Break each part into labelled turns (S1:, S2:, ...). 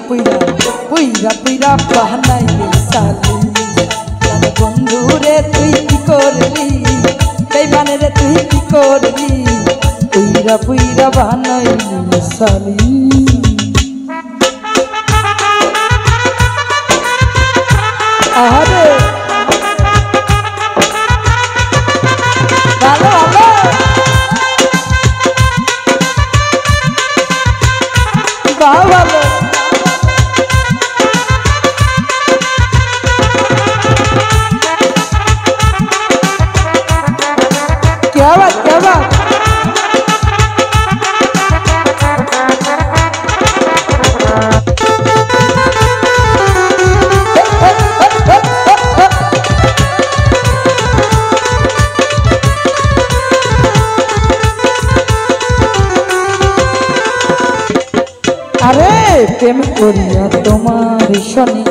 S1: পুইরা পুইরা পুইরা বাহানাইলি সালি জানে বন্ধু রে তুই কি করলি বেঈমান রে তুই কি করলি পুইরা পুইরা বাহানাইলি সালি আরে ভালো ভালো ভালো क्या बात अरे प्रेम करिया तुम्हार शनि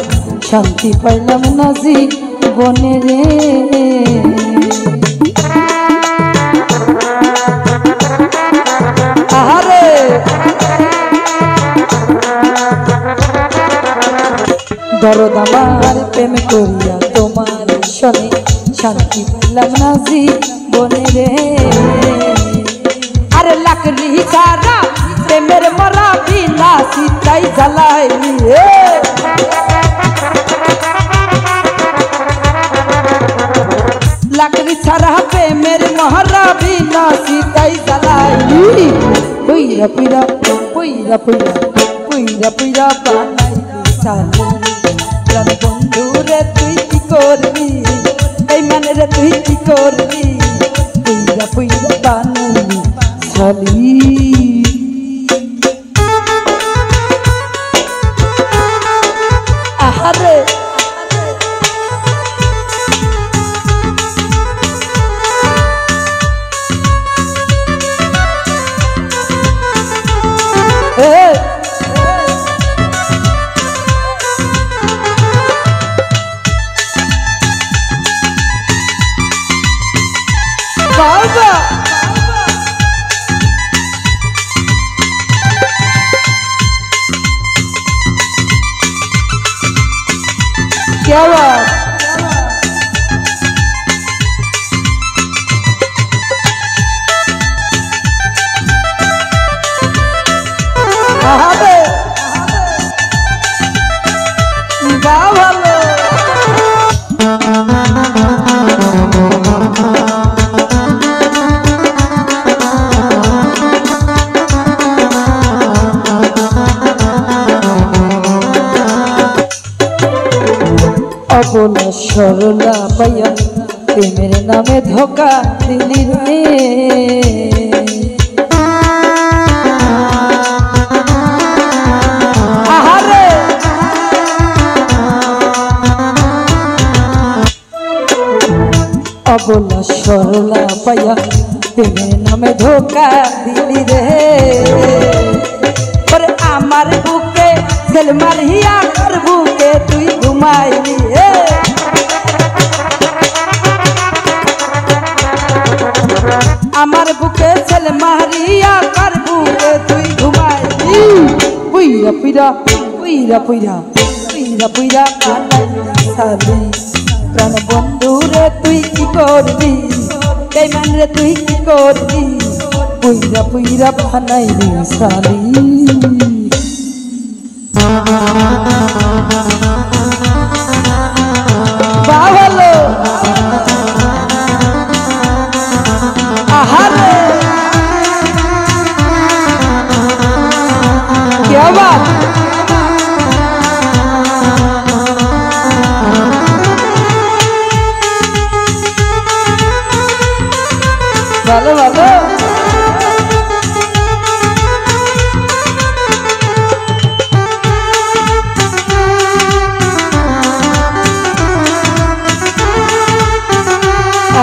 S1: शांति पाइलाम ना जीवने रे अरे दरद आमार प्रेम करिया तुम्हार शनि शांति पाइलाम ना जीवने रे अरे लकड़ी सारा मेरे मरा बिना सीताई जलाइली लकड़ी छरा पे मेरे महरा बिना सीताई जलाइली पुइरा पुइरा पुइरा पुइरा पुइरा पुइरा बानाइली साली प्राण बंधु रे तुई की करबी बेईमान रे तुई की करबी पुइरा पुइरा बानाइली साली अरे बाबा क्या बात भालो अबला सरला पाइया प्रेमेर नामे धोखा दिली रे आहारे अबला सरला पाइया प्रेमेर नामे धोखा दिली रे पर आमार बुके दिल मारिया कर बुके तुई घुमाइली আমার বুকে ছেলে মারিয়া কার বুকে তুই ঘুমাইলি পুইরা পুইরা পুইরা পুইরা পুইরা পুইরা বানাইলি সালি প্রাণ বন্ধু রে তুই কি করবি বেঈমান রে তুই কি করবি পুইরা পুইরা বানাইলি সালি ভালো क्या बात ভালো ভালো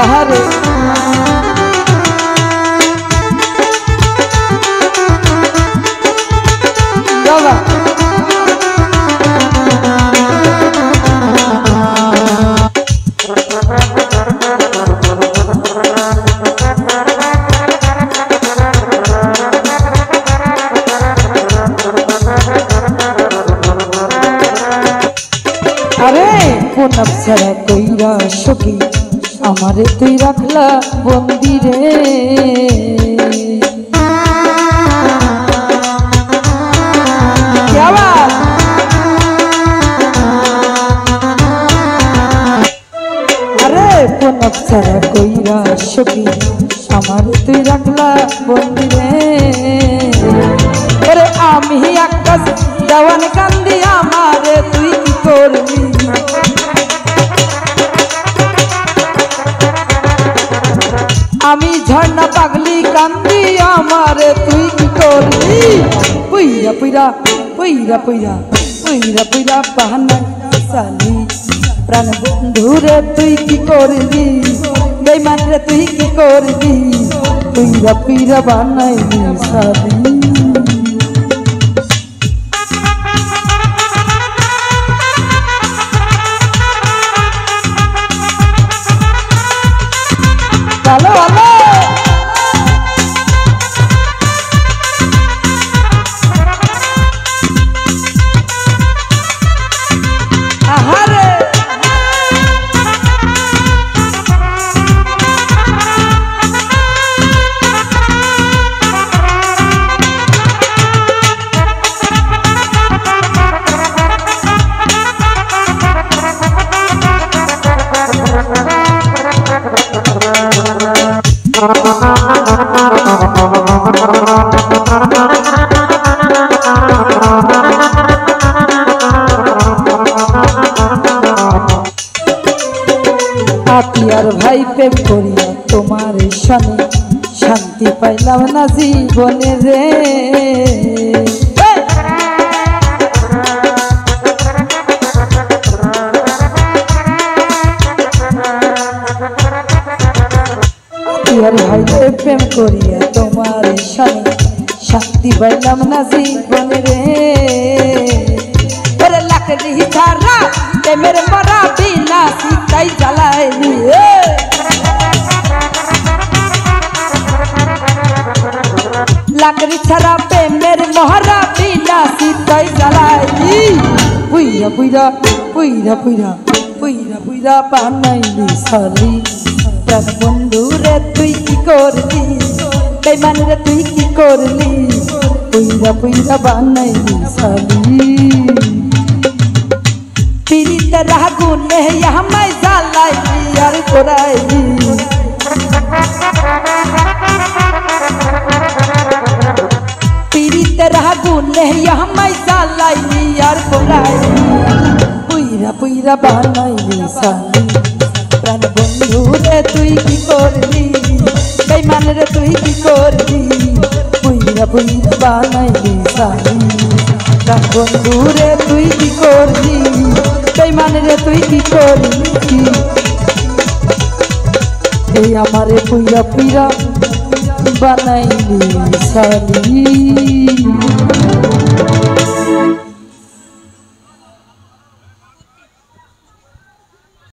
S1: আহারে বাবা ছাড়া কইরা সখী আমারে তুই রাখলা বন্দি রে। আরে পনক ছাড়া কইরা সখী আমারে তুই রাখলা বন্দি রে। ওরে আমি আকাশ দেওয়ান কান্দি আমারে তুই কি করবি। আমি ঝর্ণা পাগলি কান্দি আমারে তুই কি করবি। পুইরা পুইরা পুইরা পুইরা পুইরা পুইরা বাহানাই সালি প্রাণ বন্ধুরে তুই কি করবি। বেঈমান রে তুই কি করবি। পুইরা পুইরা বানাই সালি। ভালো ভালো আহারে আতিয়ার ভাই প্রেম করিয়া তোমার সনে শান্তি পাইলাম না জীবনে রে। আতিয়ার ভাই প্রেম করিয়া তোমার সনে শান্তি পাইলাম না জীবনে রে। ওরে লাকড়ি ছাড়া প্রেমের মরা বিনা সীতাই জ্বালাইলি। লাকড়ি ছাড়া প্রেমের মহরা বিনা সীতাই জ্বালাইলি। পুইরা পুইরা পুইরা পুইরা পুইরা পুইরা বানাইলি সালি প্রাণ বন্ধু রে তুই কি করলি। বেঈমান রে তুই কি করলি। পুইরা পুইরা বানাইলি সালি। পীড়িতের আগুনে আমায় জ্বালাইলি আর পোড়াইলি। পীড়িতের আগুনে আমায় জ্বালাইলি আর পোড়াইলি। পুইরা পুইরা বানাইলি সালি প্রাণ বন্ধু রে তুই কি করলি। বেঈমান রে তুই কি করলি। পুইরা পুইরা বানাইলি সালি প্রাণ বন্ধু রে তুই কি করলি। বেঈমান রে তুই কি করলি। এই আমারে পুইরা পুইরা বানাইলি সালি।